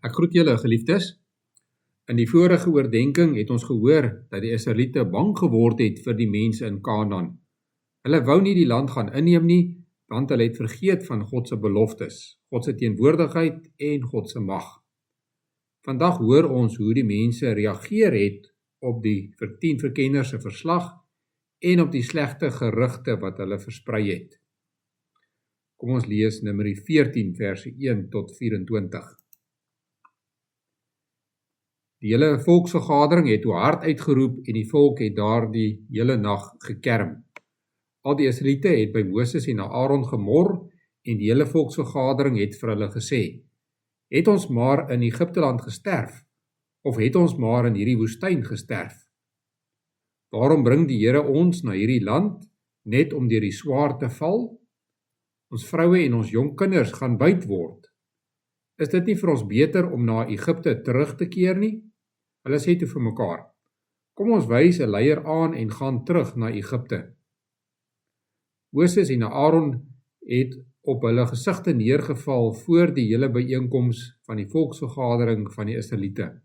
Ek groet julle geliefdes. In die vorige oordenking het ons gehoor dat die Israeliete bang geword het vir die mense in Kanaan. Hulle wou nie die land gaan inneem nie, want hulle het vergeet van God se beloftes, God se teenwoordigheid en God se mag. Vandag hoor ons hoe die mense reageer het op die 10 verkenners se verslag en op die slegte gerugte wat hulle versprei het. Kom ons lees Numeri 14 verse 1 tot 24. Die hele volksvergadering het toe hard uitgeroep en die volk het daardie hele nag gekerm. Al die Israeliete het by Moses en Aaron gemor en die hele volksvergadering het vir hulle gesê: "Het ons maar in Egipteland gesterf of het ons maar in hierdie woestyn gesterf? Waarom bring die Here ons na hierdie land net om deur die swaard te val? Ons vroue en ons jong kinders gaan byt word. Is dit nie vir ons beter om na Egipte terug te keer nie?" Hulle sê toe vir mekaar: "Kom ons wys 'n leier aan en gaan terug na Egipte." Moses en Aaron het op hulle gesigte neergeval voor die hele byeenkoms van die volksvergadering van die Israeliete.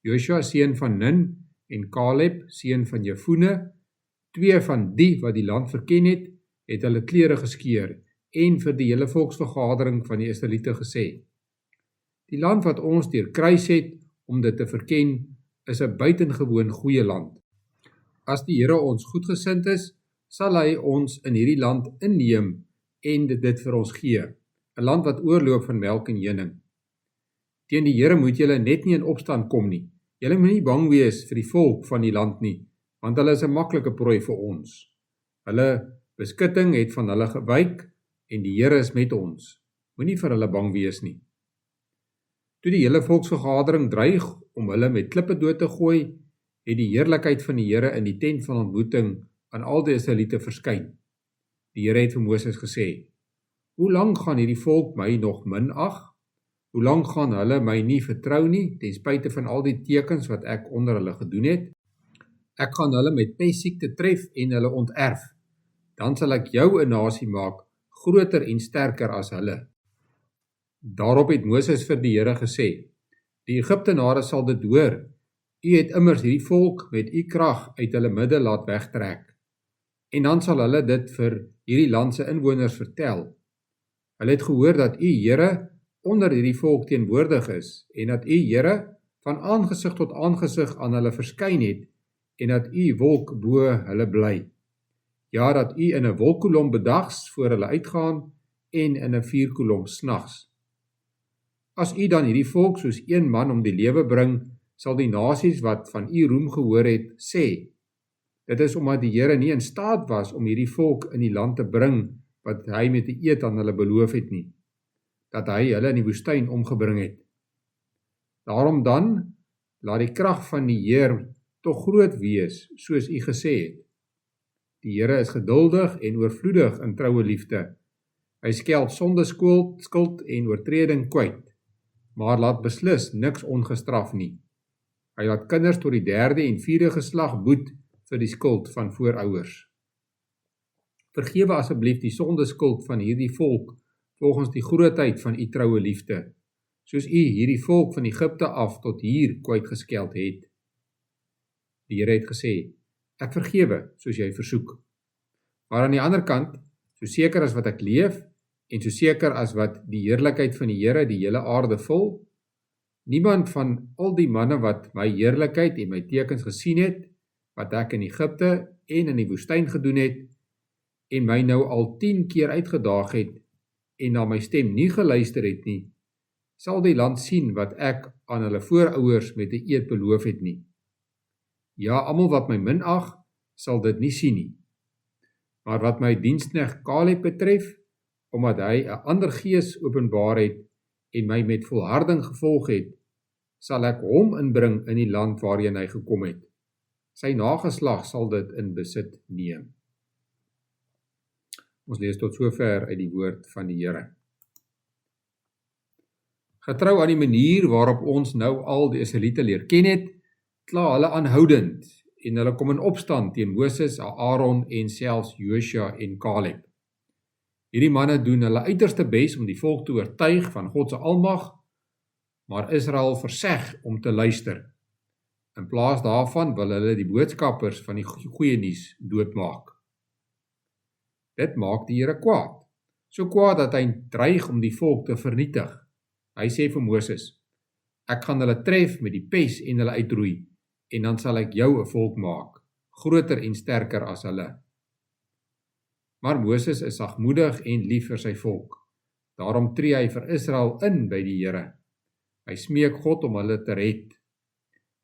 Joshua seun van Nun en Caleb seun van Jefune, 2 van die wat die land verken het hulle klere geskeur en vir die hele volksvergadering van die Israeliete gesê: "Die land wat ons deur kruis het om dit te verken, is 'n buitengewoon goeie land. As die Here ons goedgesind is, sal hy ons in hierdie land inneem en dit vir ons gee, 'n land wat oorloop van melk en honing. Teen die Here moet julle net nie in opstand kom nie. Julle moet nie bang wees vir die volk van die land nie, want hulle is 'n maklike prooi vir ons. Hulle beskutting het van hulle gewyk en die Here is met ons. Moenie vir hulle bang wees nie." Toe die hele volksvergadering dreig om hulle met klippe dood te gooi, het die heerlikheid van die Here in die tent van ontmoeting aan al die Israeliete verskyn. Die Here het vir Moses gesê: "Hoe lank gaan hierdie volk my nog minag? Hoe lank gaan hulle my nie vertrou nie, ten spyte van al die tekens wat ek onder hulle gedoen het? Ek gaan hulle met pestsiekte tref en hulle onterf. Dan sal ek jou 'n nasie maak, groter en sterker as hulle." Daarop het Moses vir die Here gesê: "Die Egiptenare sal dit hoor. U het immers hierdie volk met u krag uit hulle midde laat wegtrek. En dan sal hulle dit vir hierdie land se inwoners vertel. Hulle het gehoor dat u, Here, onder hierdie volk teenwoordig is en dat u, Here, van aangesig tot aangesig aan hulle verskyn het en dat u wolk bo hulle bly. Ja, dat u in 'n wolkkolom bedags voor hulle uitgaan en in 'n vuurkolom snags. As u dan hierdie volk soos een man om die lewe bring, sal die nasies wat van u roem gehoor het, sê: Dit is omdat die Here nie in staat was om hierdie volk in die land te bring wat hy met 'n eed aan hulle beloof het nie, dat hy hulle in die woestyn omgebring het. Daarom dan, laat die krag van die Heer tog groot wees, soos u gesê het. Die Here is geduldig en oorvloedig in troue liefde. Hy skeld sonde skuld en oortreding kwyt, maar laat beslis niks ongestraf nie. Hy laat kinders tot die 3de en 4de geslag boet vir die skuld van voorouers. Vergewe asseblief die sondeskuld van hierdie volk volgens die grootheid van u troue liefde, soos u hierdie volk van Egipte af tot hier kwytgeskeld het." Die Here het gesê: "Ek vergewe soos jy versoek. Maar aan die ander kant, so seker as wat ek leef en so seker as wat die heerlikheid van die Here die hele aarde vul, niemand van al die manne wat my heerlikheid en my tekens gesien het, wat ek in Egipte en in die woestyn gedoen het, en my nou al 10 keer uitgedaag het, en na my stem nie geluister het nie, sal die land sien wat ek aan hulle voorouers met 'n eed beloof het nie. Ja, almal wat my minag, sal dit nie sien nie. Maar wat my diensknegt Caleb betref, omdat hy 'n ander gees openbaar het en my met volharding gevolg het, sal ek hom inbring in die land waarheen hy gekom het. Sy nageslag sal dit in besit neem." Ons lees tot sover uit die woord van die Here. Getrou aan die manier waarop ons nou al die Israeliete leer ken het, kla hulle aanhoudend en hulle kom in opstand teen Moses, Aaron en selfs Joshua en Caleb. Hierdie manne doen hulle uiterste bes om die volk te oortuig van God se almag, maar Israel verseg om te luister. In plaas daarvan wil hulle die boodskappers van die goeie nuus doodmaak. Dit maak die Here kwaad. So kwaad dat hy dreig om die volk te vernietig. Hy sê vir Moses, ek gaan hulle tref met die pes en hulle uitroei, en dan sal ek jou 'n volk maak, groter en sterker as hulle. Maar Moses is sagmoedig en lief vir sy volk. Daarom tree hy vir Israel in by die Here. Hy smeek God om hulle te red.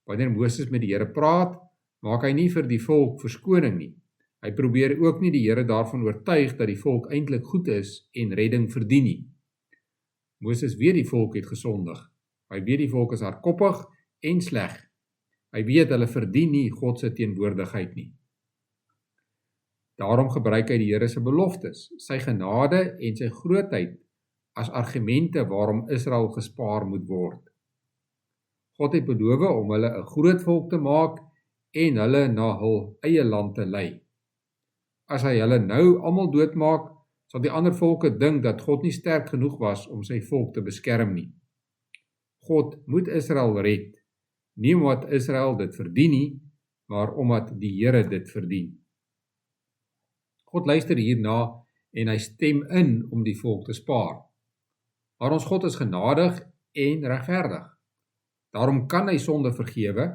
Wanneer Moses met die Here praat, maak hy nie vir die volk verskoning nie. Hy probeer ook nie die Here daarvan oortuig dat die volk eintlik goed is en redding verdien nie. Moses weet die volk het gesondig. Hy weet die volk is hardkoppig en sleg. Hy weet hulle verdien nie God se teenwoordigheid nie. Daarom gebruik hy die Here se beloftes, sy genade en sy grootheid as argumente waarom Israel gespaar moet word. God het beloof om hulle 'n groot volk te maak en hulle na hul eie land te lei. As hy hulle nou almal doodmaak, sal die ander volke dink dat God nie sterk genoeg was om sy volk te beskerm nie. God moet Israel red, nie omdat Israel dit verdien nie, maar omdat die Here dit verdien. God luister hierna en hy stem in om die volk te spaar. Maar ons God is genadig en regverdig. Daarom kan hy sonde vergewe,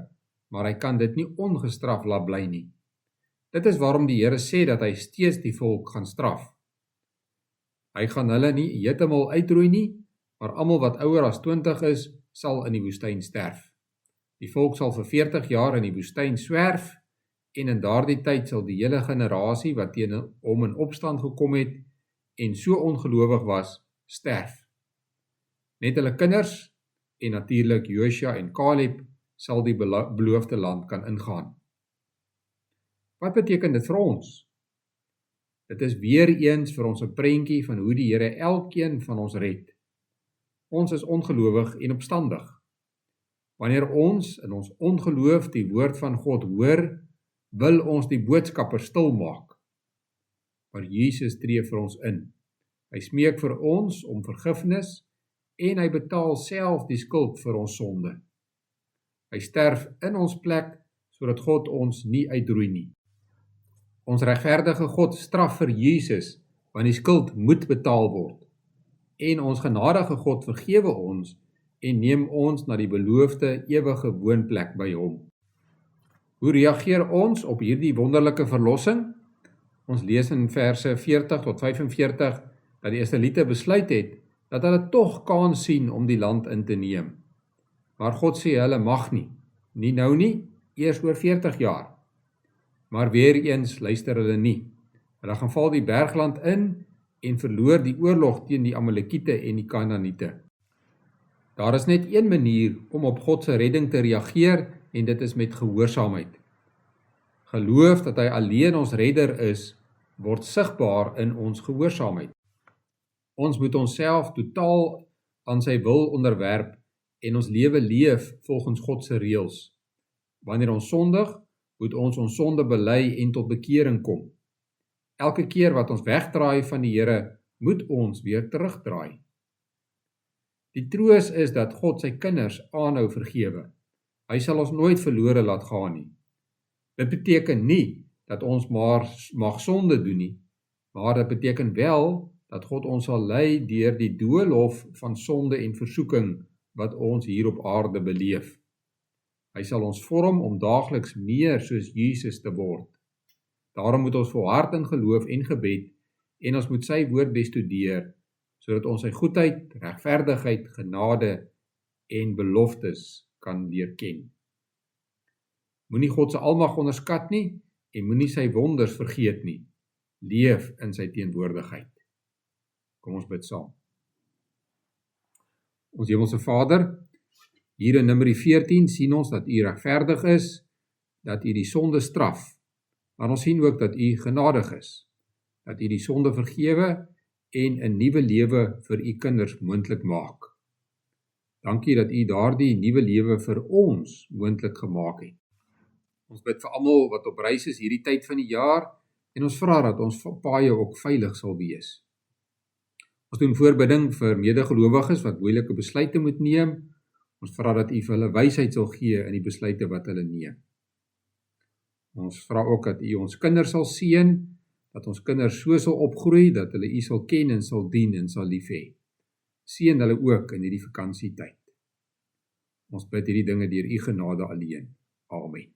maar hy kan dit nie ongestraf laat bly nie. Dit is waarom die Here sê dat hy steeds die volk gaan straf. Hy gaan hulle nie heeltemal uitroei nie, maar almal wat ouer as 20 is, sal in die woestyn sterf. Die volk sal vir 40 jaar in die woestyn swerf, en in daardie tyd sal die hele generasie wat teen hom in opstand gekom het en so ongelowig was, sterf. Net hulle kinders en natuurlik Josua en Caleb sal die beloofde land kan ingaan. Wat beteken dit vir ons? Dit is weer eens vir ons 'n prentjie van hoe die Here elkeen van ons red. Ons is ongelowig en opstandig. Wanneer ons in ons ongeloof die woord van God hoor, wil ons die boodskapper stil maak. Maar Jesus tree vir ons in. Hy smeek vir ons om vergifnis en hy betaal self die skuld vir ons sonde. Hy sterf in ons plek sodat God ons nie uitroei nie. Ons regverdige God straf vir Jesus, want die skuld moet betaal word. En ons genadige God vergewe ons en neem ons na die beloofde ewige woonplek by hom. Hoe reageer ons op hierdie wonderlike verlossing? Ons lees in verse 40 tot 45 dat die Israeliete besluit het dat hulle tog kans sien om die land in te neem. Maar God sê hulle mag nie. Nie nou nie, eers oor 40 jaar. Maar weer eens luister hulle nie. Hulle gaan val die bergland in en verloor die oorlog teen die Amalekiete en die Kanaaniete. Daar is net een manier om op God se redding te reageer en dit is met gehoorsaamheid. Geloof dat hy alleen ons redder is, word sigbaar in ons gehoorsaamheid. Ons moet onsself totaal aan sy wil onderwerp en ons lewe leef volgens God se reëls. Wanneer ons sondig, moet ons sonde bely en tot bekering kom. Elke keer wat ons wegdraai van die Here, moet ons weer terugdraai. Die troos is dat God sy kinders aanhou vergewe. Hy sal ons nooit verlore laat gaan nie. Dit beteken nie dat ons maar mag sonde doen nie, maar dit beteken wel dat God ons sal lei deur die doolhof van sonde en versoeking wat ons hier op aarde beleef. Hy sal ons vorm om daagliks meer soos Jesus te word. Daarom moet ons volhard in geloof en gebed en ons moet sy woord bestudeer, sodat ons sy goedheid, regverdigheid, genade en beloftes kan leer ken. Moenie God se almag onderskat nie en moenie sy wonders vergeet nie. Leef in sy teenwoordigheid. Kom ons bid saam. Ons Hemelse Vader, hier in Numeri 14 sien ons dat U regverdig is, dat U die sonde straf, maar ons sien ook dat U genadig is, dat U die sonde vergewe en 'n nuwe lewe vir U kinders moontlik maak. Dankie dat U daardie nuwe lewe vir ons moontlik gemaak het. Ons bid vir almal wat op reis is hierdie tyd van die jaar en ons vra dat ons paaie ook veilig sal wees. Ons doen voorbidding vir medegelowiges wat moeilike besluite moet neem. Ons vra dat U vir hulle wysheid sal gee in die besluite wat hulle neem. Ons vra ook dat U ons kinders sal seën, dat ons kinders so sal opgroei, dat hulle U sal ken en sal dien en sal lief hê. Seën hulle ook in hierdie vakansietyd. Ons bid hierdie dinge deur U genade alleen. Amen.